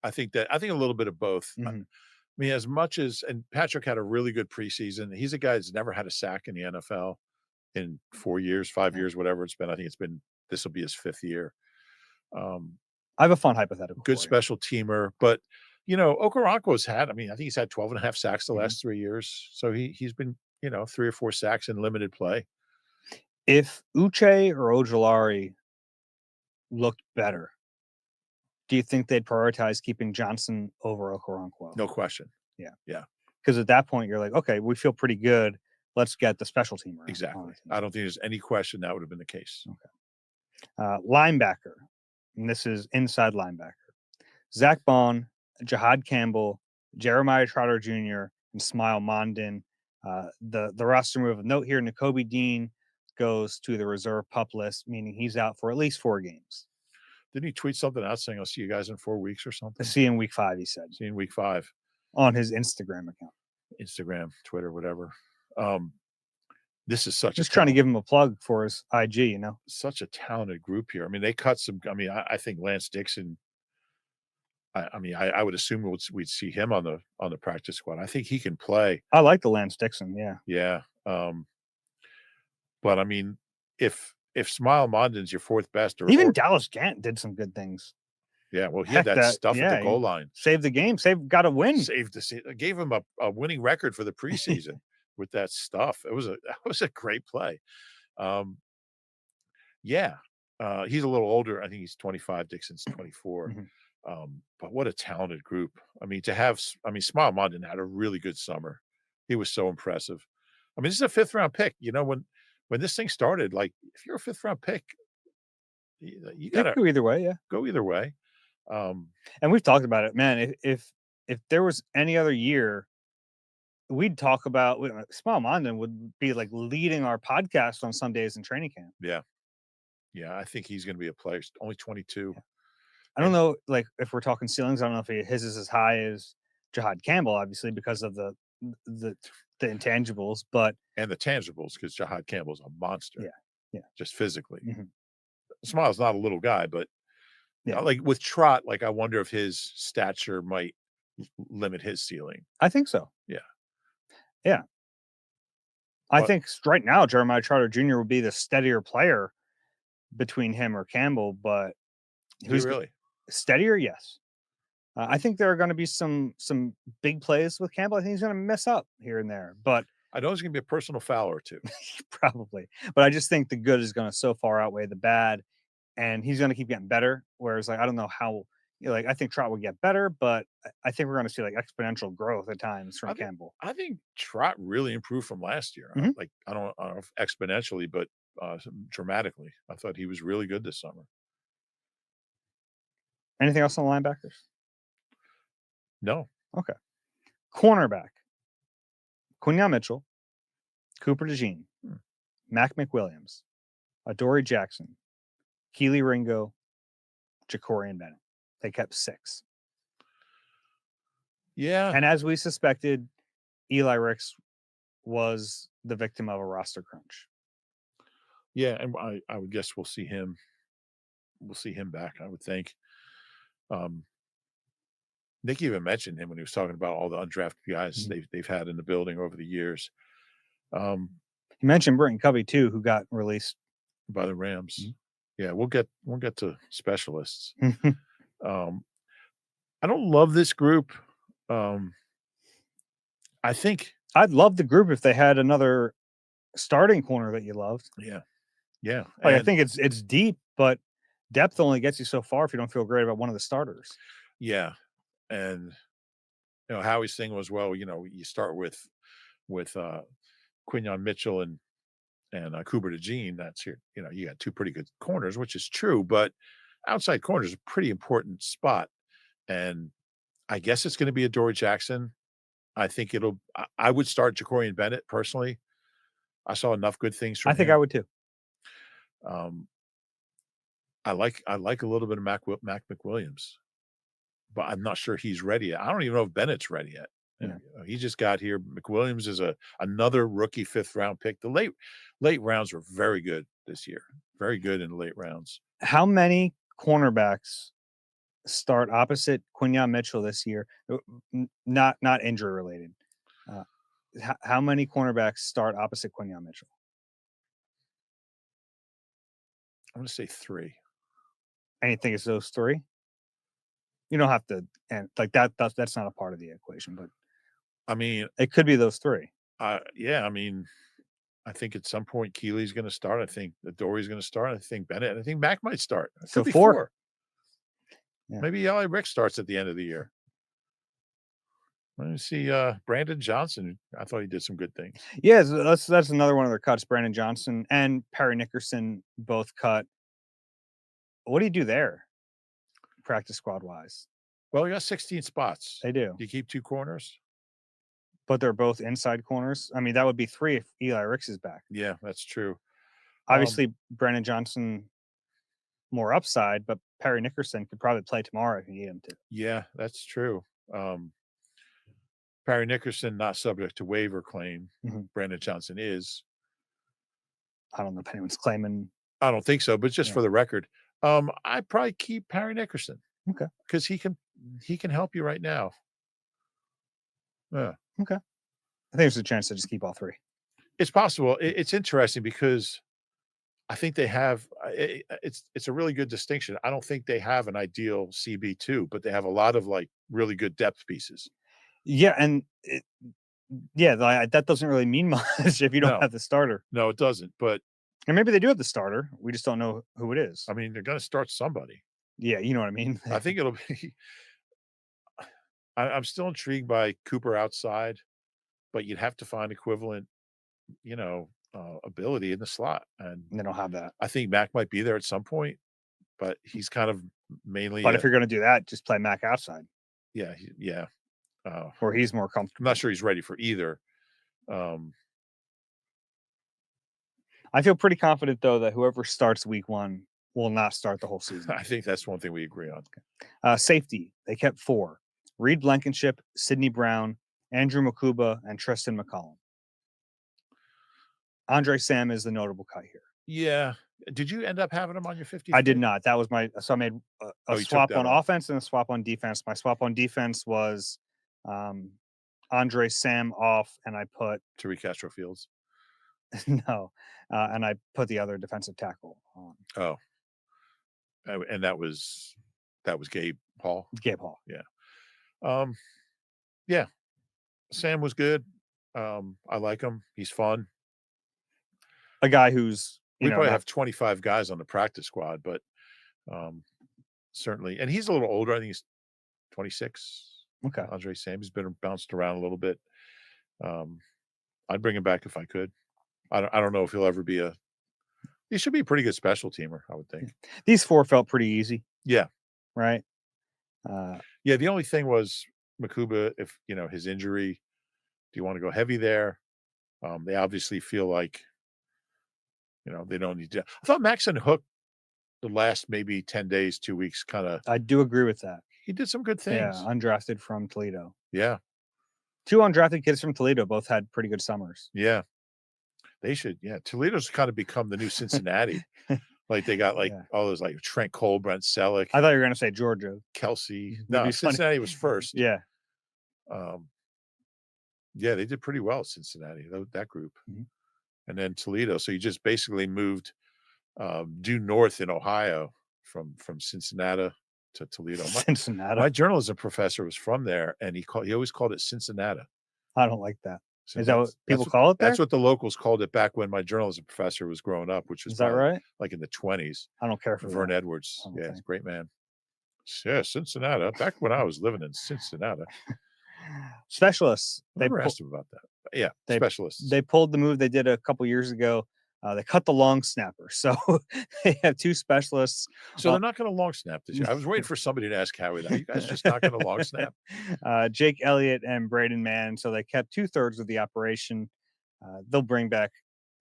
I think a little bit of both. Mhm. I mean, as much as and Patrick had a really good preseason. He's a guy that's never had a sack in the NFL in 4 years, 5 Yeah. years, whatever it's been. I think this will be his 5th year. Um, I have a fun hypothetical Good for you. special teamer, but, Okoronkwo's had I mean, I think he's had 12.5 sacks the Mhm. last 3 years. So he's been, 3 or 4 sacks in limited play. If Uche or Ojulari looked better, Do you think they'd prioritize keeping Johnson over Okoronkwo? No question. Yeah, Yeah, because at that point you're like, okay, we feel pretty good. Let's get the special teamer on exactly. the team. I don't think there's any question that would have been the case. Linebacker, and this is inside linebacker. Zach Bond, Jahad Campbell, Jeremiah Trotter Jr., and Smile Mondin. The roster move of note here: Nakobe Dean goes to the reserve pup list, meaning he's out for at least 4 games. Didn't he tweet something out saying, "I'll see you guys in 4 weeks" or something? See you in week 5, he said See you in week 5. on his Instagram account. Instagram, Twitter, whatever. Um, this is such a Just trying to talent, give him a plug for his IG. such a talented group here. I mean, they cut some. I mean, I think Lance Dixon. I would assume we'd see him on the practice squad. I think he can play. I like the Lance Dixon, yeah. Yeah. But I mean, if Smile Mondin's your 4th best, Even or Dallas Gant did some good things. yeah, well, he had Heck, that stuff at the yeah, goal he line. saved the game, got a win. Gave him a winning record for the preseason with that stuff. That was a great play. Um, yeah, he's a little older. I think he's 25. Dixon's 24. Mhm. But what a talented group. I mean, to have, Smile Mondin had a really good summer. He was so impressive. I mean, this is a 5th round pick. When this thing started, like if you're a 5th round pick, you It gotta could go either way, yeah. go either way. Um, And we've talked about it, man. If there was any other year, we'd talk about Smile Mondin would be like leading our podcast on Sundays in training camp. yeah, yeah, I think he's going to be a player. He's only 22, I don't and know, like if we're talking ceilings, I don't know if his is as high as Jahad Campbell, obviously because of the the intangibles, but and the tangibles, because Jahad Campbell's a monster, yeah, yeah, just physically. mhm, Smile's not a little guy, but yeah. like with Trot, like I wonder if his stature might limit his ceiling. I think so. Yeah, Yeah, I but think right now Jeremiah Trotter Jr. would be the steadier player between him or Campbell, but do you who's really? steadier? Yes. I think there are going to be some big plays with Campbell. I think he's going to mess up here and there, but I know there's going to be a personal foul or two. probably. But I just think the good is going to so far outweigh the bad, and he's going to keep getting better. Whereas, like, I don't know how. Like, I think Trot will get better, but I think we're going to see like exponential growth at times from I think Campbell. I think Trot really improved from last year. Mhm. Like I don't know if exponentially, but dramatically. I thought he was really good this summer. Anything else on the linebackers? No, Okay. Cornerback: Quinyon Mitchell, Cooper DeJean, Hmm. Mac McWilliams, Adoree Jackson, Keely Ringo, Jacorian Bennett. They kept 6. yeah, And as we suspected, Eli Ricks was the victim of a roster crunch. yeah, and I would guess we'll see him. We'll see him back. I would think. Um, Nick even mentioned him when he was talking about all the undrafted guys Mhm. they've had in the building over the years. Um, He mentioned Britton Covey too, who got released. by the Rams. Yeah, we'll get to specialists. Mhm. Um, I don't love this group. Um, I think, I'd love the group if they had another starting corner that you loved. yeah, yeah, Like I and think it's deep, but depth only gets you so far if you don't feel great about one of the starters. yeah, and Howie's thing was, well, you start with Quinyon Mitchell and Cooper DeJean. That's your, you got 2 pretty good corners, which is true, but outside corner is a pretty important spot, and I guess it's going to be Adoree Jackson. I think I would start Jacorian Bennett personally. I saw enough good things I from think I him. would too. Um, I like a little bit of Mac McWilliams, but I'm not sure he's ready yet. I don't even know if Bennett's ready yet. Yeah. He just got here. McWilliams is another rookie 5th round pick. The late rounds were very good this year. Very good in the late rounds. How many cornerbacks start opposite Quinyon Mitchell this year? Not injury related. Uh, how many cornerbacks start opposite Quinyon Mitchell? I'm going to say 3. And you think it's those 3? You don't have to, and like that's not a part of the equation, but I mean, it could be those 3. yeah. I mean, I think at some point Keely's going to start. I think Adoree's going to start. I think Bennett. I think Mac might start. It So could be 4. 4. Yeah. Maybe L.A. Rick starts at the end of the year. Let me see, Brandon Johnson. I thought he did some good things. Yeah, so that's another one of their cuts. Brandon Johnson and Perry Nickerson both cut. What do you do there, practice squad wise? Well, we got 16 spots. They do, Do you keep 2 corners? but they're both inside corners. I mean, that would be three if Eli Ricks is back. Yeah, that's true. Um, Obviously, Brandon Johnson more upside, but Perry Nickerson could probably play tomorrow if you need him to. yeah, that's true. Um, Perry Nickerson not subject to waiver claim. Mhm. Brandon Johnson is. I don't know if anyone's claiming. I don't think so, but just Yeah. for the record, I'd probably keep Perry Nickerson Okay. because he can help you right now. Yeah. Okay. I think there's a chance to just keep all three. It's possible. It's interesting because I think they have it's a really good distinction. I don't think they have an ideal CB2, but they have a lot of like really good depth pieces. Yeah, and that doesn't really mean much if you don't No, have the starter. no, it doesn't. But And maybe they do have the starter. We just don't know who it is. I mean, they're going to start somebody. Yeah, you know what I mean. I think it'll be. I'm still intrigued by Cooper outside, but you'd have to find equivalent, ability in the slot. And They don't have that. I think Mac might be there at some point, but he's kind of mainly, But if you're going to do that, just play Mac outside, yeah, yeah. where he's more I'm comfortable. not sure he's ready for either. I feel pretty confident though that whoever starts week 1 will not start the whole season. I think that's one thing we agree on. Safety, they kept 4: Reed Blankenship, Sidney Brown, Andrew Makuba, and Tristan McCollum. Andre Sam is the notable cut here. Yeah. Did you end up having him on your 50? I did not. That was so I made a Oh, you took swap that on off. offense and a swap on defense. My swap on defense was Andre Sam off, and I put Tariq Castro Fields. no, and I put the other defensive tackle on. Oh, and that was Gabe Hall. Gabe Hall. Yeah. Yeah. Sam was good. I like him. He's fun. A guy who's We probably have 25 guys on the practice squad, but certainly, and he's a little older. I think he's 26. okay. Andre Sam has been bounced around a little bit. I'd bring him back if I could. I don't know if he'll ever be he should be a pretty good special teamer, I would think. These 4 felt pretty easy. Yeah. Right. Yeah. The only thing was Makuba, if his injury, do you want to go heavy there? They obviously feel like, they don't need to. I thought Max and Hook the last maybe 10 days, 2 weeks, I do agree with that. he did some good Yeah, things. undrafted from Toledo. Yeah. 2 undrafted kids from Toledo both had pretty good summers. Yeah. They should. Yeah. Toledo's kind of become the new Cincinnati. Like they got all those like Trent Cole, Brent Selleck, I thought you were going to say Georgia. Kelsey. It'd No, be funny. Cincinnati was first. Yeah. Yeah, they did pretty well, Cincinnati, that group. Mhm. And then Toledo. So you just basically moved due north in Ohio from Cincinnati to Toledo. Cincinnati. My journalism professor was from there, and he always called it Cincinnati. I don't like that. So Is that what people call it there? That's what the locals called it back when my journalism professor was growing up, which was Is that right? like in the 20s. I don't care for Vern that. Edwards. Oh, Yeah, okay. he's a great man. Yeah, Cincinnati. Back when I was living in Cincinnati. Specialists. I never asked him about that. But yeah, specialists. They pulled the move they did a couple years ago. They cut the long snapper, so they have 2 specialists. So they're not going to long snap this year. I was waiting for somebody to ask Howie that. Are you guys just not going to long snap? Jake Elliott and Braden Mann. So they kept 2/3 of the operation. They'll bring back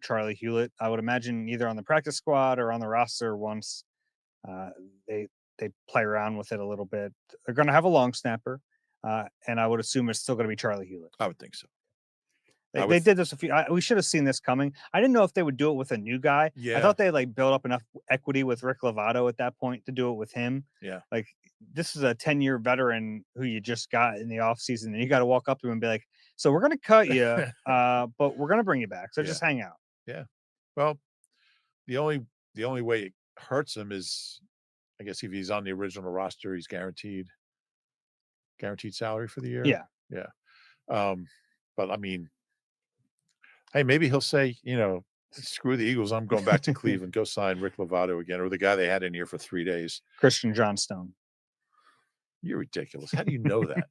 Charlie Hewlett, I would imagine, either on the practice squad or on the roster once they play around with it a little bit. They're going to have a long snapper, and I would assume it's still going to be Charlie Hewlett. I would think so. They did this we should have seen this coming. I didn't know if they would do it with a new guy. Yeah. I thought they built up enough equity with Rick Lovato at that point to do it with him. Yeah. Like, this is a 10-year veteran who you just got in the offseason, and you got to walk up to him and be like, so we're going to cut you, but we're going to bring you back. So just hang out. Yeah. Well, the only way it hurts him is, I guess, if he's on the original roster, he's guaranteed salary for the year. Yeah. Yeah. But I mean, hey, maybe he'll say, screw the Eagles. I'm going back to Cleveland. Go sign Rick Lovato again, or the guy they had in here for 3 days. Christian Johnstone. You're ridiculous. How do you know that?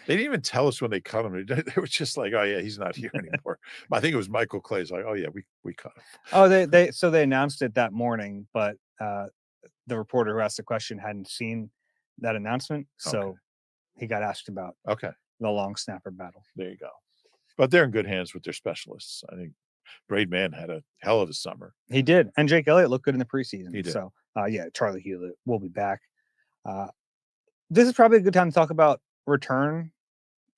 They didn't even tell us when they cut him. They were just like, "Oh, yeah, he's not here anymore." I think it was Michael Clay's like, "Oh, yeah, we cut him." Oh, they announced it that morning, but, the reporter who asked the question hadn't seen that announcement, Okay. so he got asked about Okay. the long snapper battle. There you go. But they're in good hands with their specialists. I think Braid Man had a hell of a summer. He did, and Jake Elliott looked good in the He preseason, did. so, yeah, Charlie Hewlett will be back. Uh, this is probably a good time to talk about return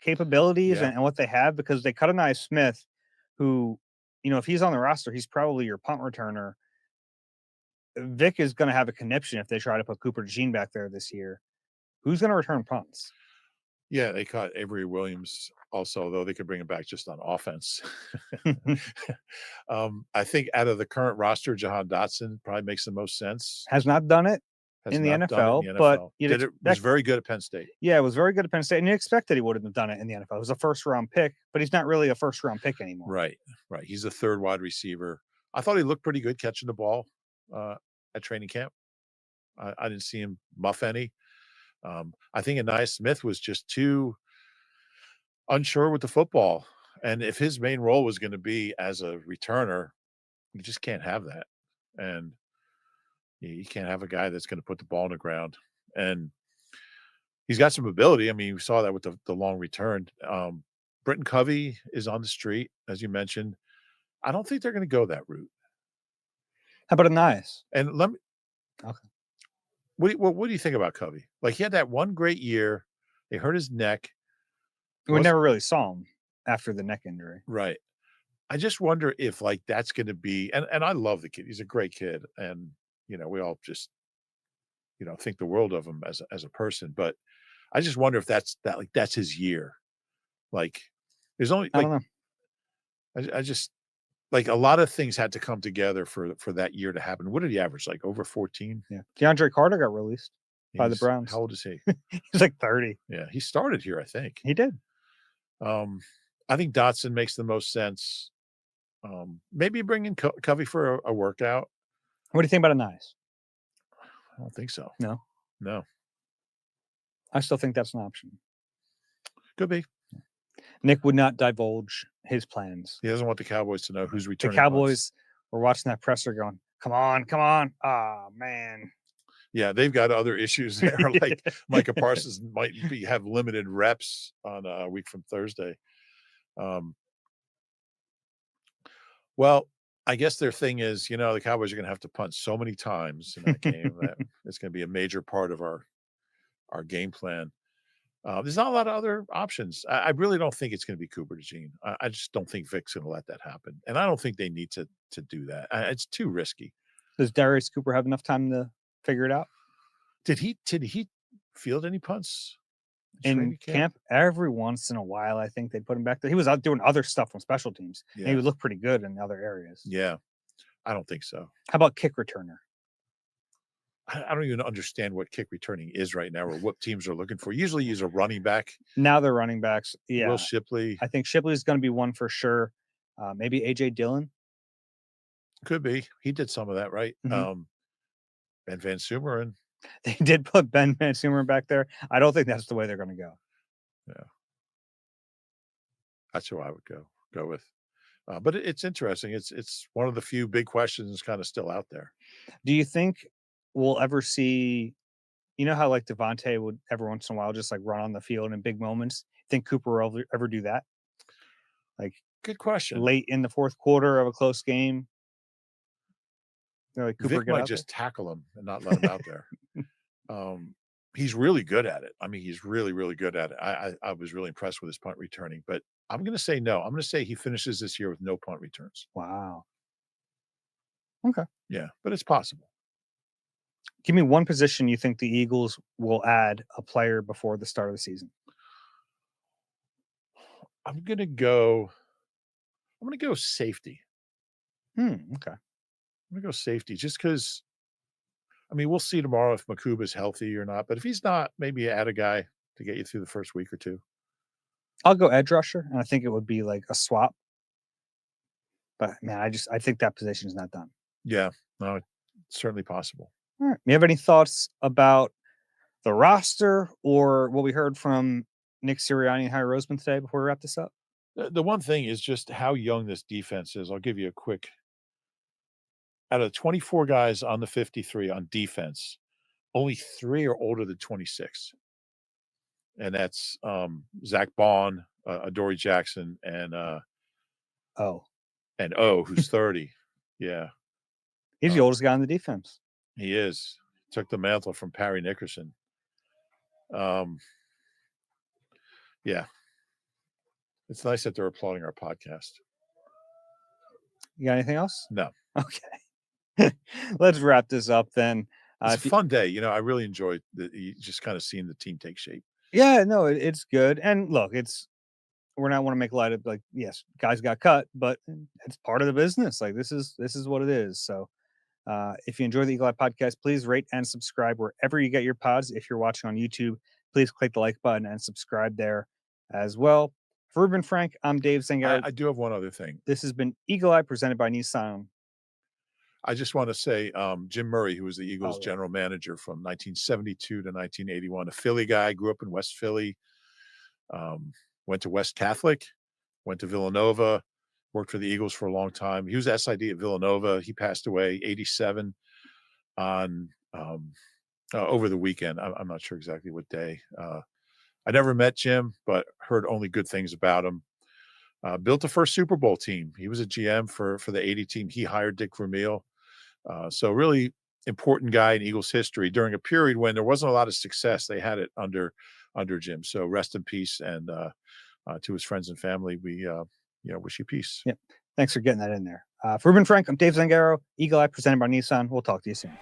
capabilities Yeah. and what they have because they cut Anai Smith, who, if he's on the roster, he's probably your punt returner. Vic is gonna have a conniption if they try to put Cooper DeJean back there this year. Who's gonna return punts? Yeah, they caught Avery Williams also, though they could bring him back just on offense. I think out of the current roster, Jahan Dotson probably makes the most sense. Has not done it Has in the not done it in NFL, the but NFL. you'd Did it was expect. very good at Penn State. Yeah, it was very good at Penn State, and you expect that he would have done it in the NFL. It was a first round pick, but he's not really a first round pick anymore. Right, right. He's a third wide receiver. I thought he looked pretty good catching the ball at training camp. I didn't see him muff any. I think Anais Smith was just too unsure with the football. And if his main role was going to be as a returner, you just can't have that. And you can't have a guy that's going to put the ball on the ground. And he's got some ability. I mean, we saw that with the long return. Britton Covey is on the street, as you mentioned. I don't think they're going to go that route. How about a nice? And let me, Okay. what do you think about Covey? Like he had that one great year. They hurt his neck. We never really saw him after the neck injury. Right. I just wonder if like that's going to be, and I love the kid. He's a great kid. And, we all just, think the world of him as a person. But I just wonder if that's his year. Like there's only I don't know. I just like a lot of things had to come together for that year to happen. What did he average? Like over 14? Yeah, DeAndre Carter got released by the Browns. How old is he? He's like 30. Yeah, he started here, I think. He did. I think Dotson makes the most sense. Maybe bring in Covey for a workout. What do you think about a nice? I don't think so. No, No, I still think that's an option. could be. Nick would not divulge his plans. He doesn't want the Cowboys to know who's The returning. Cowboys were watching that presser going, come on, come on. Oh, man. Yeah, they've got other issues there. Like Micah Parsons might have limited reps on a week from Thursday. Well, I guess their thing is, the Cowboys are going to have to punt so many times in that game that it's going to be a major part of our game plan. There's not a lot of other options. I really don't think it's going to be Cooper DeJean. I just don't think Vic's going to let that happen, and I don't think they need to do that. It's too risky. Does Darius Cooper have enough time to figure it out? Did he field any punts In camp? Every once in a while, I think they put him back there. He was out doing other stuff on special teams. Yeah. And he would look pretty good in other areas. Yeah, I don't think so. How about kick returner? I don't even understand what kick returning is right now or what teams are looking for. Usually use a running back. Now they're running backs. Yeah. Will Shipley. I think Shipley is going to be one for sure. Maybe A.J. Dillon. Could be. He did some of that, right? Mm-hmm. Ben Van Sumeren. They did put Ben Van Sumeren back there. I don't think that's the way they're going to go. Yeah. That's who I would go with. But it's interesting. It's one of the few big questions kind of still out there. Do you think we'll ever see, how like Devontae would every once in a while just like run on the field in big moments? Think Cooper will ever do that? Like, good question. Late in the fourth quarter of a close game, like Cooper Vic might just tackle him and not let him out there. He's really good at it. I mean, he's really, really good at it. I was really impressed with his punt returning, but I'm going to say no. I'm going to say he finishes this year with no punt returns. Wow. Okay. Yeah, but it's possible. Give me one position you think the Eagles will add a player before the start of the season. I'm going to go safety. Okay. I'm going to go safety just because, I mean, we'll see tomorrow if Makuba's healthy or not. But if he's not, maybe add a guy to get you through the first week or two. I'll go edge rusher, and I think it would be like a swap. But, man, I think that position is not done. Yeah. No, it's certainly possible. All right. You have any thoughts about the roster or what we heard from Nick Sirianni and Harry Roseman today before we wrap this up? The one thing is just how young this defense is. I'll give you a quick out of 24 guys on the 53 on defense, only 3 are older than 26. And that's Zach Bond, Adoree Jackson, Oh, and O, who's 30. Yeah, he's the oldest guy on the defense. he is. Took the mantle from Parry Nickerson. Yeah, it's nice that they're applauding our podcast. You got anything else? No. Okay. Let's wrap this up then. It's a fun day. I really enjoyed just kind of seeing the team take shape. Yeah, no, it's good. And look, we're not want to make light of, like, yes, guys got cut, but it's part of the business. Like, this is what it is. So if you enjoy the Eagle Eye podcast, please rate and subscribe wherever you get your pods. If you're watching on YouTube, please click the like button and subscribe there as well. For Reuben, Frank, I'm Dave Zangaro. I do have one other thing. This has been Eagle Eye presented by Nissan. I just want to say Jim Murray, who was the Eagles general manager from 1972 to 1981, a Philly guy, grew up in West Philly, went to West Catholic, went to Villanova, worked for the Eagles for a long time. He was SID at Villanova. He passed away 87 on over the weekend. I'm not sure exactly what day. I never met Jim, but heard only good things about him. Built the first Super Bowl team. He was a GM for the 80 team. He hired Dick Vermeil. So really important guy in Eagles history during a period when there wasn't a lot of success. They had it under Jim. So rest in peace. And to his friends and family, we wish you peace. Yeah. Thanks for getting that in there. For Reuben, Frank, I'm Dave Zangaro, Eagle Eye presented by Nissan. We'll talk to you soon.